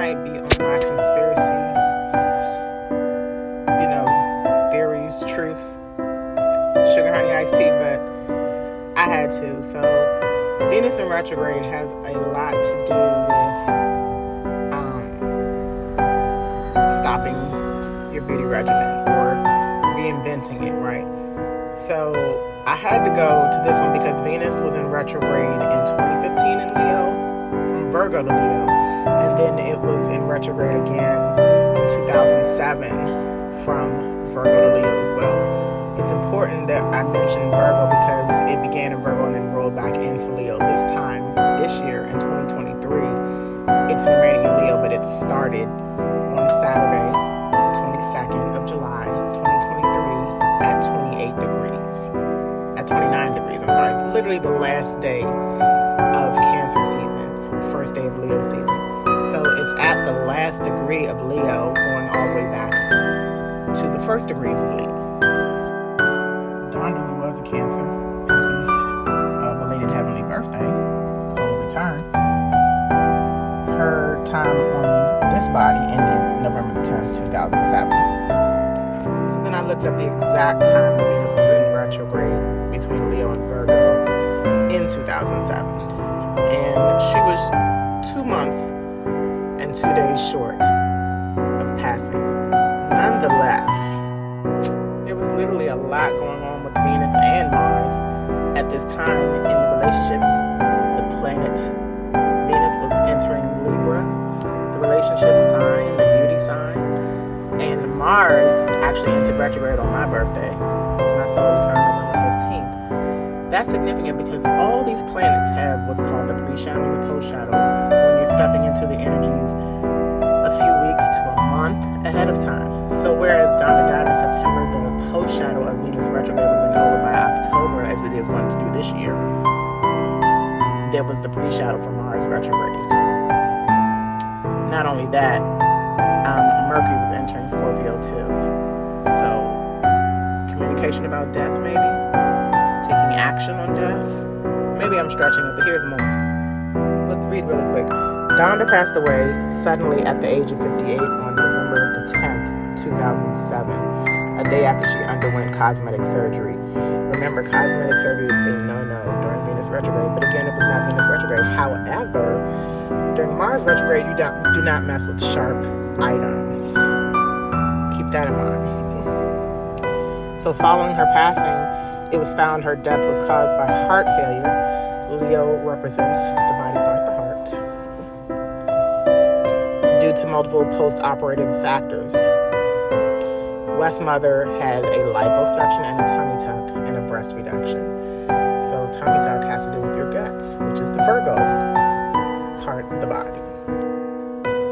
might be on my conspiracy, theories, truths, sugar honey iced tea, but I had to. So Venus in retrograde has a lot to do with stopping your beauty regimen or reinventing it, right? So I had to go to this one because Venus was in retrograde in 2015 in Leo, from Virgo to Leo, and then it was in retrograde again in 2007 from Virgo to Leo as well. It's important that I mention Virgo because it began in Virgo and then rolled back into Leo this time, this year in 2023. It's remaining in Leo, but it started on Saturday, the 22nd of July, 2023 at 28 degrees. At 29 degrees, I'm sorry. Literally the last day of Cancer season, first day of Leo season. So it's at the last degree of Leo, going all the way back to the first degrees of Leo. Donda, who was a Cancer, happy belated heavenly birthday, solar return. Her time on this body ended November the 10th, 2007. So then I looked up the exact time that Venus was in retrograde between Leo and Virgo in 2007. And she was 2 months and 2 days short of passing. Nonetheless, there was literally a lot going on with Venus and Mars at this time in the relationship. The planet Venus was entering Libra, the relationship sign, the beauty sign, and Mars actually entered retrograde on my birthday. My solar return on November 15th. That's significant because all these planets have what's called the pre-shadow and the post-shadow when you're stepping into the energies a few weeks to a month ahead of time. So whereas Donda died in September, the post-shadow of Venus retrograde would have been over by October, as it is going to do this year. There was the pre-shadow for Mars retrograde. Not only that, Mercury was entering Scorpio too. So communication about death, maybe taking action on death. Maybe I'm stretching it, but here's more. So let's read really quick. Donda passed away suddenly at the age of 58 on November the 10th, 2007, a day after she underwent cosmetic surgery. Remember, cosmetic surgery is a no-no during Venus retrograde, but again, it was not Venus retrograde. However, during Mars retrograde, you do not mess with sharp items. Keep that in mind. So following her passing, it was found her death was caused by heart failure. Leo represents the body part, the heart. Due to multiple post-operative factors. West's mother had a liposuction and a tummy tuck and a breast reduction. So tummy tuck has to do with your guts, which is the Virgo part of the body.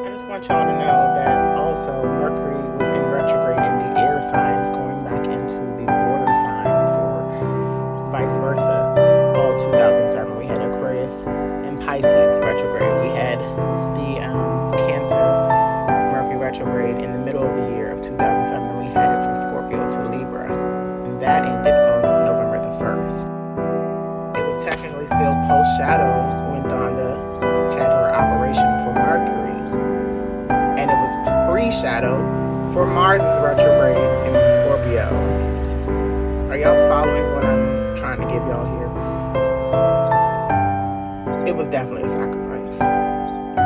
I just want y'all to know that also Mercury was in retrograde in the air signs going back into the water signs or vice versa. All 2007 we had Aquarius and Pisces retrograde. We had the Cancer Mercury retrograde in the middle of the year of 2007, and we had it from Scorpio to Libra, and that ended on November the 1st. It was technically still post-shadow when Donda had her operation for Mercury, and it was pre-shadow for Mars's retrograde in Scorpio. Are y'all following what I'm trying to give y'all here? It was definitely a sacrifice.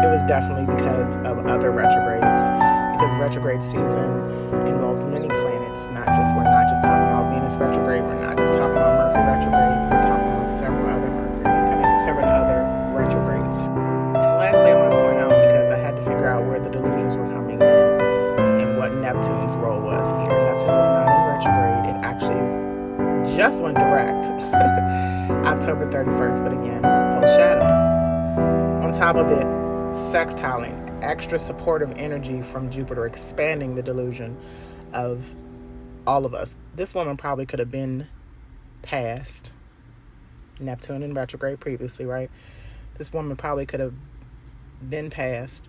It was definitely because of other retrogrades, because retrograde season involves many planets. We're not just talking about Venus retrograde, we're not just talking about Mercury retrograde, we're talking about several other retrogrades. And lastly, I want to point out, because I had to figure out where the delusions were coming in and what Neptune's role was here. Neptune was not in retrograde, it actually just went direct October 31st, but again, post-shadow. On top of it, sextiling, extra supportive energy from Jupiter, expanding the delusion of all of us. This woman probably could have been past Neptune in retrograde previously, right? This woman probably could have been past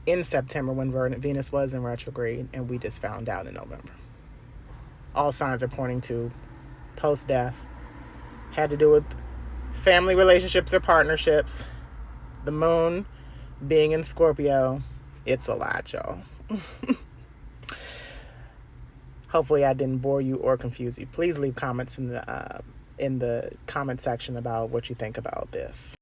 in September when Venus was in retrograde, and we just found out in November. All signs are pointing to post-death. Had to do with family relationships or partnerships. The moon being in Scorpio, It's a lot, y'all. Hopefully I didn't bore you or confuse you. Please leave comments in the comment section about what you think about this.